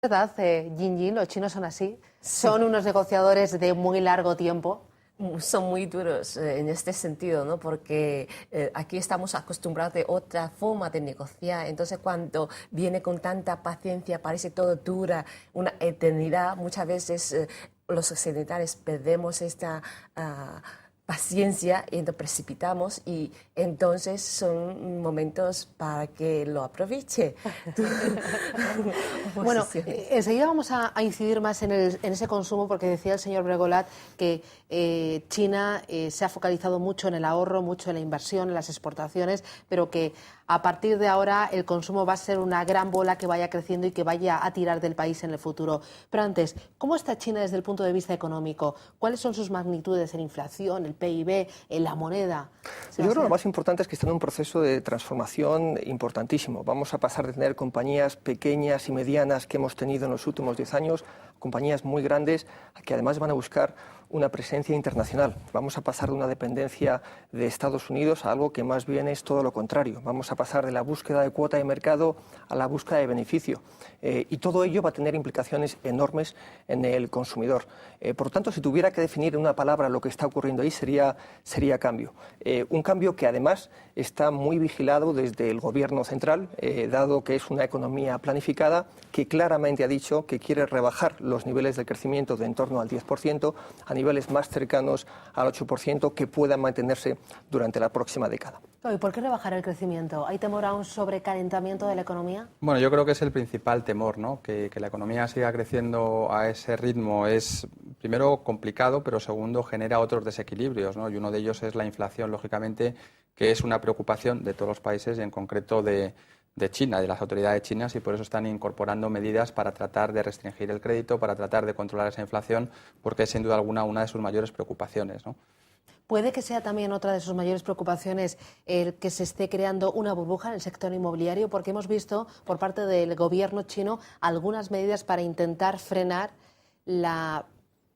¿Verdad, Jingjin? Los chinos son así. Son unos negociadores de muy largo tiempo. Son muy duros en este sentido, ¿no? Porque aquí estamos acostumbrados a otra forma de negociar. Entonces, cuando viene con tanta paciencia, parece todo dura, una eternidad. Muchas veces los occidentales perdemos esta paciencia y nos precipitamos, y entonces son momentos para que lo aproveche. Bueno, enseguida vamos a incidir más en ese consumo, porque decía el señor Bregolat que China se ha focalizado mucho en el ahorro, mucho en la inversión, en las exportaciones, pero que a partir de ahora el consumo va a ser una gran bola que vaya creciendo y que vaya a tirar del país en el futuro. Pero antes, ¿cómo está China desde el punto de vista económico? ¿Cuáles son sus magnitudes en inflación, el PIB, en la moneda? Yo creo que lo más importante es que está en un proceso de transformación importantísimo. Vamos a pasar de tener compañías pequeñas y medianas que hemos tenido en los últimos 10 años, compañías muy grandes que además van a buscar una presencia internacional. Vamos a pasar de una dependencia de Estados Unidos a algo que más bien es todo lo contrario. Vamos a pasar de la búsqueda de cuota de mercado a la búsqueda de beneficio. Y todo ello va a tener implicaciones enormes en el consumidor. Por lo tanto, si tuviera que definir en una palabra lo que está ocurriendo ahí, sería cambio. Un cambio que además está muy vigilado desde el gobierno central, dado que es una economía planificada que claramente ha dicho que quiere rebajar los niveles de crecimiento de en torno al 10% a niveles más cercanos al 8% que puedan mantenerse durante la próxima década. ¿Y por qué rebajar el crecimiento? ¿Hay temor a un sobrecalentamiento de la economía? Bueno, yo creo que es el principal temor, ¿no? Que la economía siga creciendo a ese ritmo es, primero, complicado, pero segundo, genera otros desequilibrios, ¿no? Y uno de ellos es la inflación, lógicamente, que es una preocupación de todos los países y en concreto de China, de las autoridades chinas, y por eso están incorporando medidas para tratar de restringir el crédito, para tratar de controlar esa inflación, porque es sin duda alguna una de sus mayores preocupaciones, ¿no? ¿Puede que sea también otra de sus mayores preocupaciones el que se esté creando una burbuja en el sector inmobiliario? Porque hemos visto por parte del gobierno chino algunas medidas para intentar frenar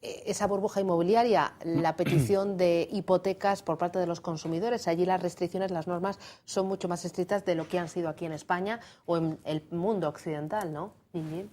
esa burbuja inmobiliaria, la petición de hipotecas por parte de los consumidores. Allí las restricciones, las normas son mucho más estrictas de lo que han sido aquí en España o en el mundo occidental, ¿no, Jingjin?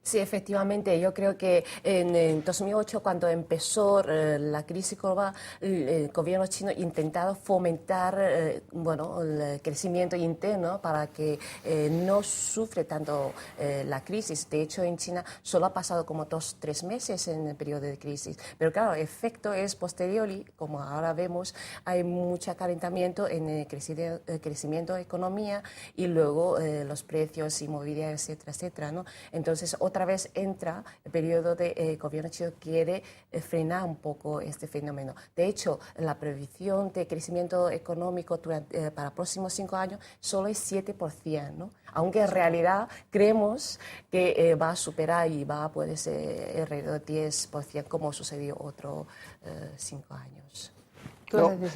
Sí, efectivamente. Yo creo que en 2008, cuando empezó la crisis global, el gobierno chino ha intentado fomentar el crecimiento interno para que no sufre tanto la crisis. De hecho, en China solo ha pasado como 2-3 meses en el periodo de crisis. Pero claro, el efecto es posterior y, como ahora vemos, hay mucho calentamiento en el crecimiento de economía y luego los precios inmobiliarios, etcétera, etcétera, ¿no? Entonces, otra vez entra el periodo de gobierno chino quiere frenar un poco este fenómeno. De hecho, la previsión de crecimiento económico para los próximos 5 años solo es 7%, ¿no? Aunque en realidad creemos que va a superar y va a poder ser alrededor de 10%, como sucedió otros 5 años.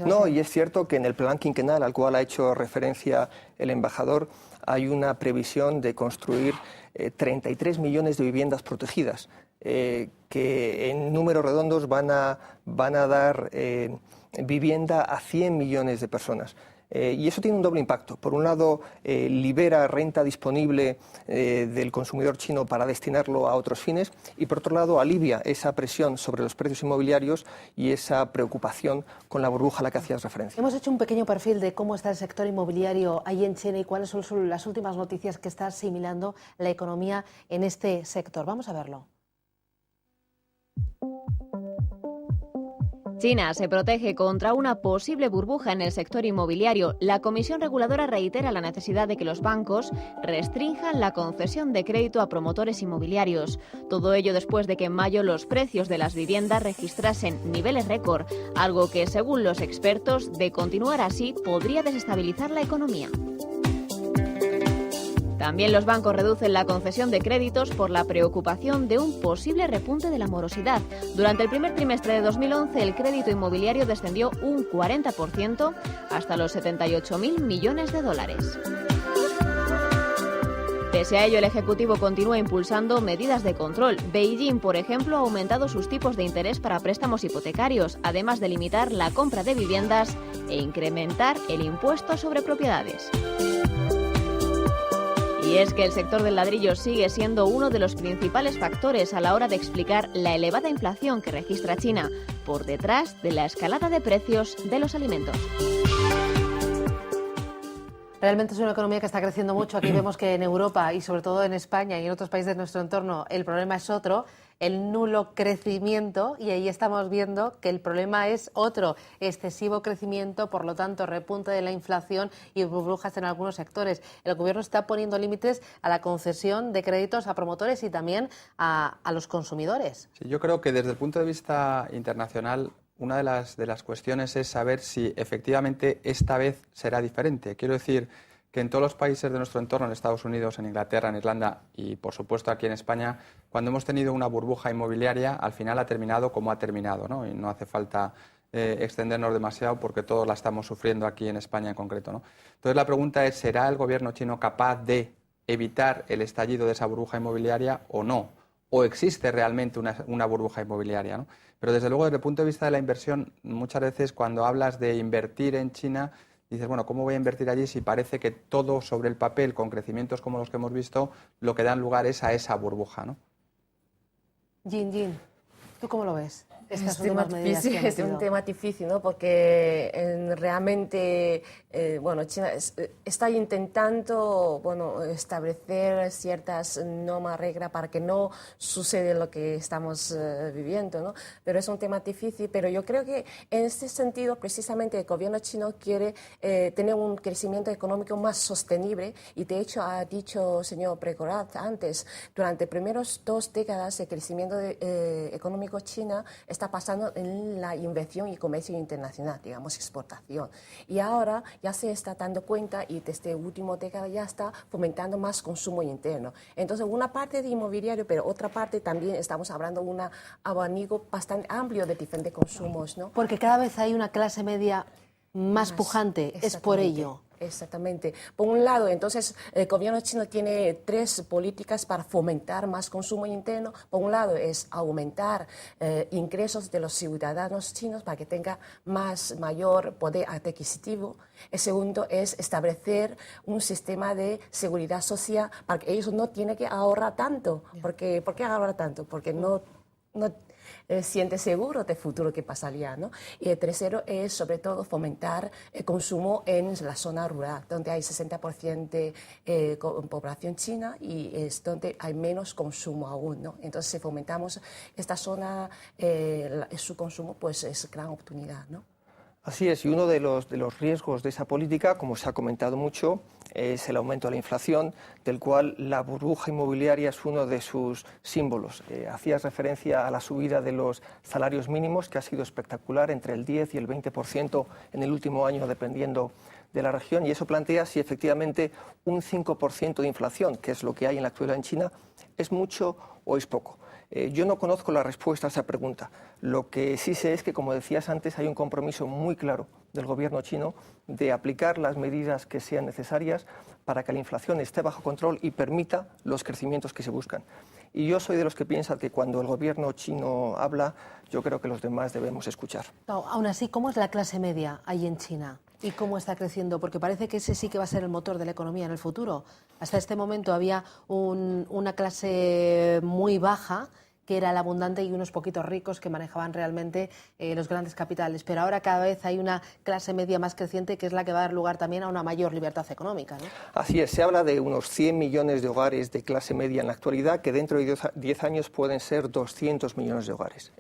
No, y es cierto que en el plan quinquenal al cual ha hecho referencia el embajador hay una previsión de construir 33 millones de viviendas protegidas, que en números redondos van a dar vivienda a 100 millones de personas. Y eso tiene un doble impacto. Por un lado, libera renta disponible del consumidor chino para destinarlo a otros fines, y por otro lado, alivia esa presión sobre los precios inmobiliarios y esa preocupación con la burbuja a la que hacías referencia. Hemos hecho un pequeño perfil de cómo está el sector inmobiliario ahí en China y cuáles son las últimas noticias que está asimilando la economía en este sector. Vamos a verlo. China se protege contra una posible burbuja en el sector inmobiliario. La Comisión Reguladora reitera la necesidad de que los bancos restrinjan la concesión de crédito a promotores inmobiliarios. Todo ello después de que en mayo los precios de las viviendas registrasen niveles récord, algo que, según los expertos, de continuar así podría desestabilizar la economía. También los bancos reducen la concesión de créditos por la preocupación de un posible repunte de la morosidad. Durante el primer trimestre de 2011, el crédito inmobiliario descendió un 40% hasta los 78.000 millones de dólares. Pese a ello, el Ejecutivo continúa impulsando medidas de control. Beijing, por ejemplo, ha aumentado sus tipos de interés para préstamos hipotecarios, además de limitar la compra de viviendas e incrementar el impuesto sobre propiedades. Y es que el sector del ladrillo sigue siendo uno de los principales factores a la hora de explicar la elevada inflación que registra China, por detrás de la escalada de precios de los alimentos. Realmente es una economía que está creciendo mucho. Aquí vemos que en Europa y sobre todo en España y en otros países de nuestro entorno el problema es otro, el nulo crecimiento, y ahí estamos viendo que el problema es otro, excesivo crecimiento, por lo tanto repunte de la inflación y burbujas en algunos sectores. El Gobierno está poniendo límites a la concesión de créditos a promotores y también a los consumidores. Sí, yo creo que desde el punto de vista internacional una de las cuestiones es saber si efectivamente esta vez será diferente. Quiero decir que en todos los países de nuestro entorno, en Estados Unidos, en Inglaterra, en Irlanda y, por supuesto, aquí en España, cuando hemos tenido una burbuja inmobiliaria, al final ha terminado como ha terminado, ¿no? Y no hace falta extendernos demasiado porque todos la estamos sufriendo aquí en España en concreto, ¿no? Entonces, la pregunta es, ¿será el Gobierno chino capaz de evitar el estallido de esa burbuja inmobiliaria o no? ¿O existe realmente una burbuja inmobiliaria, ¿no? Pero desde luego, desde el punto de vista de la inversión, muchas veces cuando hablas de invertir en China, dices, bueno, ¿cómo voy a invertir allí si parece que todo sobre el papel, con crecimientos como los que hemos visto, lo que dan lugar es a esa burbuja, ¿no? Jin, ¿tú cómo lo ves? Es un tema difícil, ¿no? Porque realmente, bueno, China está intentando, bueno, establecer ciertas normas, reglas para que no suceda lo que estamos viviendo, ¿no? Pero es un tema difícil, pero yo creo que en este sentido, precisamente, el gobierno chino quiere tener un crecimiento económico más sostenible, y de hecho ha dicho el señor Bregolat antes, durante las primeras 2 décadas el crecimiento económico chino está pasando en la inversión y comercio internacional, digamos, exportación. Y ahora ya se está dando cuenta, y desde la última década ya está fomentando más consumo interno. Entonces, una parte de inmobiliario, pero otra parte también estamos hablando de un abanico bastante amplio de diferentes consumos, ¿no? Porque cada vez hay una clase media más pujante, es por ello. Exactamente. Por un lado, entonces, el gobierno chino tiene 3 políticas para fomentar más consumo interno. Por un lado, es aumentar ingresos de los ciudadanos chinos para que tengan mayor poder adquisitivo. El segundo es establecer un sistema de seguridad social para que ellos no tienen que ahorrar tanto. ¿Por qué ahorrar tanto? Porque no siente seguro del futuro que pasaría, ¿no? Y el tercero es, sobre todo, fomentar el consumo en la zona rural, donde hay 60% de población china y es donde hay menos consumo aún, ¿no? Entonces, si fomentamos esta zona, su consumo, pues es gran oportunidad, ¿no? Así es, y uno de los riesgos de esa política, como se ha comentado mucho, es el aumento de la inflación, del cual la burbuja inmobiliaria es uno de sus símbolos. Hacías referencia a la subida de los salarios mínimos, que ha sido espectacular, entre el 10 y el 20% en el último año, dependiendo de la región, y eso plantea si efectivamente un 5% de inflación, que es lo que hay en la actualidad en China, es mucho o es poco. Yo no conozco la respuesta a esa pregunta. Lo que sí sé es que, como decías antes, hay un compromiso muy claro del gobierno chino de aplicar las medidas que sean necesarias para que la inflación esté bajo control y permita los crecimientos que se buscan. Y yo soy de los que piensan que cuando el gobierno chino habla, yo creo que los demás debemos escuchar. No, aún así, ¿cómo es la clase media ahí en China? ¿Y cómo está creciendo? Porque parece que ese sí que va a ser el motor de la economía en el futuro. Hasta este momento había una clase muy baja, que era el abundante, y unos poquitos ricos que manejaban realmente los grandes capitales. Pero ahora cada vez hay una clase media más creciente, que es la que va a dar lugar también a una mayor libertad económica, ¿no? Así es, se habla de unos 100 millones de hogares de clase media en la actualidad, que dentro de 10 años pueden ser 200 millones de hogares.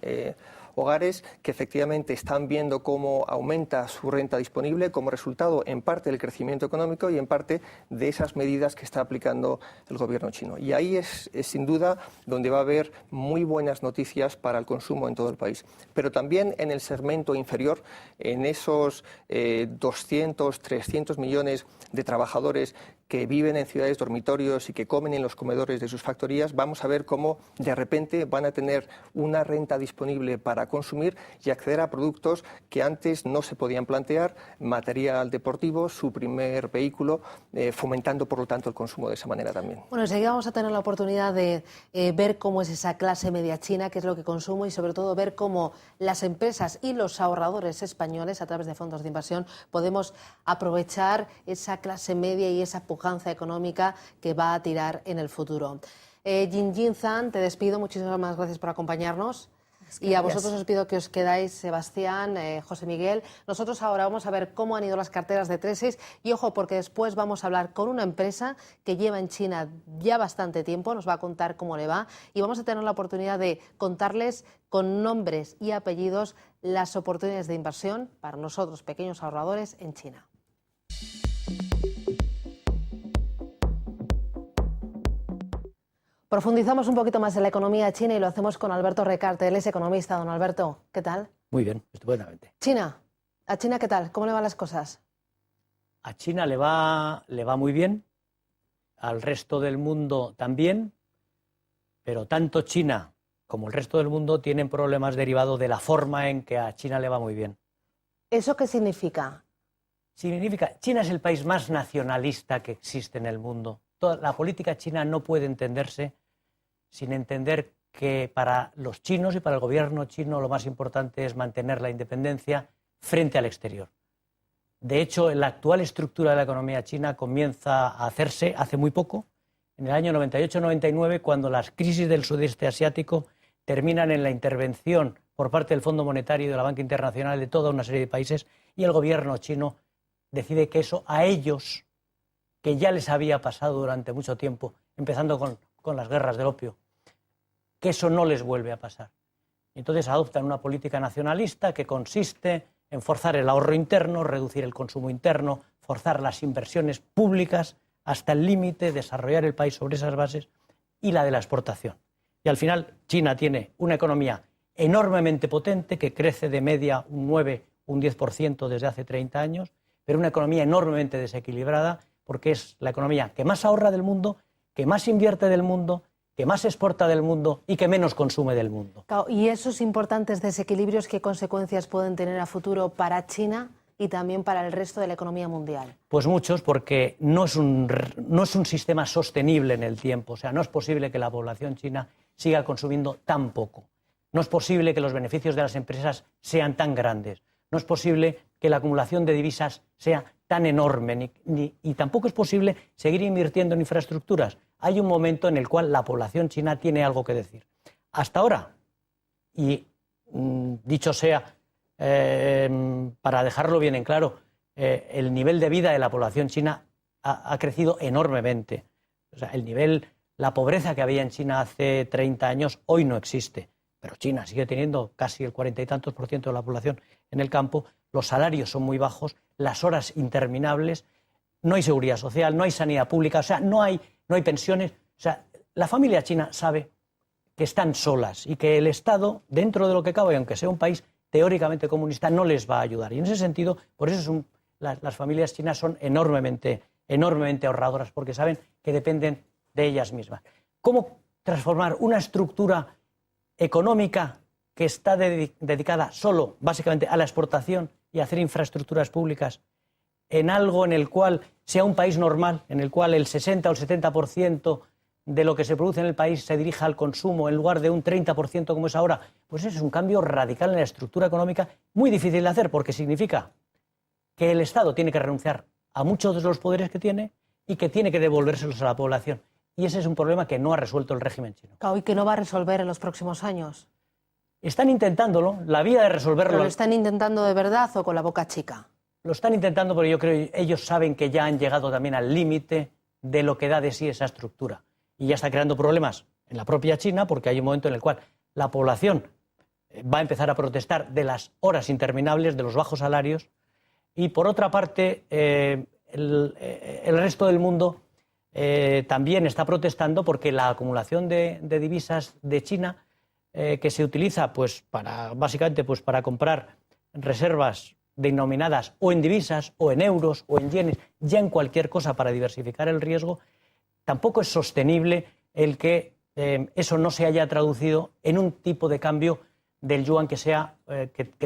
Hogares que efectivamente están viendo cómo aumenta su renta disponible como resultado en parte del crecimiento económico y en parte de esas medidas que está aplicando el gobierno chino. Y ahí es sin duda donde va a haber muy buenas noticias para el consumo en todo el país. Pero también en el segmento inferior, en esos 200, 300 millones de trabajadores que viven en ciudades dormitorios y que comen en los comedores de sus factorías, vamos a ver cómo de repente van a tener una renta disponible para para consumir y acceder a productos que antes no se podían plantear, material deportivo, su primer vehículo, fomentando por lo tanto el consumo de esa manera también. Bueno, enseguida vamos a tener la oportunidad de ver cómo es esa clase media china, qué es lo que consume y sobre todo ver cómo las empresas y los ahorradores españoles a través de fondos de inversión podemos aprovechar esa clase media y esa pujanza económica que va a tirar en el futuro. Jingjin Zhang, te despido, muchísimas gracias por acompañarnos. Y a vosotros os pido que os quedáis, Sebastián, José Miguel. Nosotros ahora vamos a ver cómo han ido las carteras de Tresis y ojo, porque después vamos a hablar con una empresa que lleva en China ya bastante tiempo, nos va a contar cómo le va y vamos a tener la oportunidad de contarles con nombres y apellidos las oportunidades de inversión para nosotros, pequeños ahorradores, en China. Profundizamos un poquito más en la economía china y lo hacemos con Alberto Recarte, él es economista. Don Alberto, ¿qué tal? Muy bien, estupendamente. China, ¿a China qué tal? ¿Cómo le van las cosas? A China le va muy bien, al resto del mundo también, pero tanto China como el resto del mundo tienen problemas derivados de la forma en que a China le va muy bien. ¿Eso qué significa? Significa, China es el país más nacionalista que existe en el mundo. La política china no puede entenderse sin entender que para los chinos y para el gobierno chino lo más importante es mantener la independencia frente al exterior. De hecho, la actual estructura de la economía china comienza a hacerse hace muy poco, en el año 98-99, cuando las crisis del sudeste asiático terminan en la intervención por parte del Fondo Monetario y de la Banca Internacional de toda una serie de países, y el gobierno chino decide que eso a ellos, que ya les había pasado durante mucho tiempo, empezando con las guerras del opio, que eso no les vuelve a pasar. Entonces adoptan una política nacionalista que consiste en forzar el ahorro interno, reducir el consumo interno, forzar las inversiones públicas hasta el límite, desarrollar el país sobre esas bases y la de la exportación. Y al final China tiene una economía enormemente potente que crece de media un 9, un 10% desde hace 30 años, pero una economía enormemente desequilibrada porque es la economía que más ahorra del mundo, que más invierte del mundo, que más exporta del mundo y que menos consume del mundo. ¿Y esos importantes desequilibrios qué consecuencias pueden tener a futuro para China y también para el resto de la economía mundial? Pues muchos, porque no es un sistema sostenible en el tiempo. O sea, no es posible que la población china siga consumiendo tan poco. No es posible que los beneficios de las empresas sean tan grandes. No es posible que la acumulación de divisas sea tan enorme, y tampoco es posible seguir invirtiendo en infraestructuras. Hay un momento en el cual la población china tiene algo que decir. Hasta ahora, y dicho sea, para dejarlo bien en claro, el nivel de vida de la población china ha crecido enormemente. O sea, la pobreza que había en China hace 30 años hoy no existe. Pero China sigue teniendo casi el 40 y tantos % de la población en el campo, los salarios son muy bajos, las horas interminables, no hay seguridad social, no hay sanidad pública, o sea, no hay pensiones. O sea, la familia china sabe que están solas y que el Estado, dentro de lo que cabe, aunque sea un país teóricamente comunista, no les va a ayudar. Y en ese sentido, por eso las familias chinas son enormemente ahorradoras, porque saben que dependen de ellas mismas. ¿Cómo transformar una estructura económica que está dedicada solo, básicamente, a la exportación y a hacer infraestructuras públicas en algo en el cual sea un país normal, en el cual el 60 o el 70% de lo que se produce en el país se dirija al consumo en lugar de un 30% como es ahora? Pues eso es un cambio radical en la estructura económica, muy difícil de hacer, porque significa que el Estado tiene que renunciar a muchos de los poderes que tiene y que tiene que devolvérselos a la población. Y ese es un problema que no ha resuelto el régimen chino. ¿Y que no va a resolver en los próximos años? Están intentándolo, la vía de resolverlo... ¿Pero lo están intentando de verdad o con la boca chica? Lo están intentando, pero yo creo que ellos saben que ya han llegado también al límite de lo que da de sí esa estructura. Y ya está creando problemas en la propia China, porque hay un momento en el cual la población va a empezar a protestar de las horas interminables, de los bajos salarios, y por otra parte el resto del mundo también está protestando porque la acumulación de divisas de China, que se utiliza pues básicamente para comprar reservas denominadas o en divisas o en euros o en yenes, ya en cualquier cosa para diversificar el riesgo, tampoco es sostenible el que eso no se haya traducido en un tipo de cambio del yuan que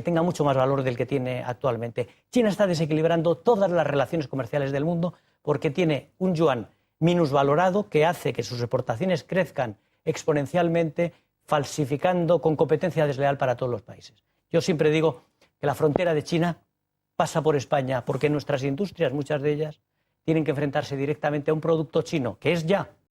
tenga mucho más valor del que tiene actualmente. China está desequilibrando todas las relaciones comerciales del mundo porque tiene un yuan minusvalorado que hace que sus exportaciones crezcan exponencialmente, falsificando con competencia desleal para todos los países. Yo siempre digo que la frontera de China pasa por España porque nuestras industrias, muchas de ellas, tienen que enfrentarse directamente a un producto chino, que es ya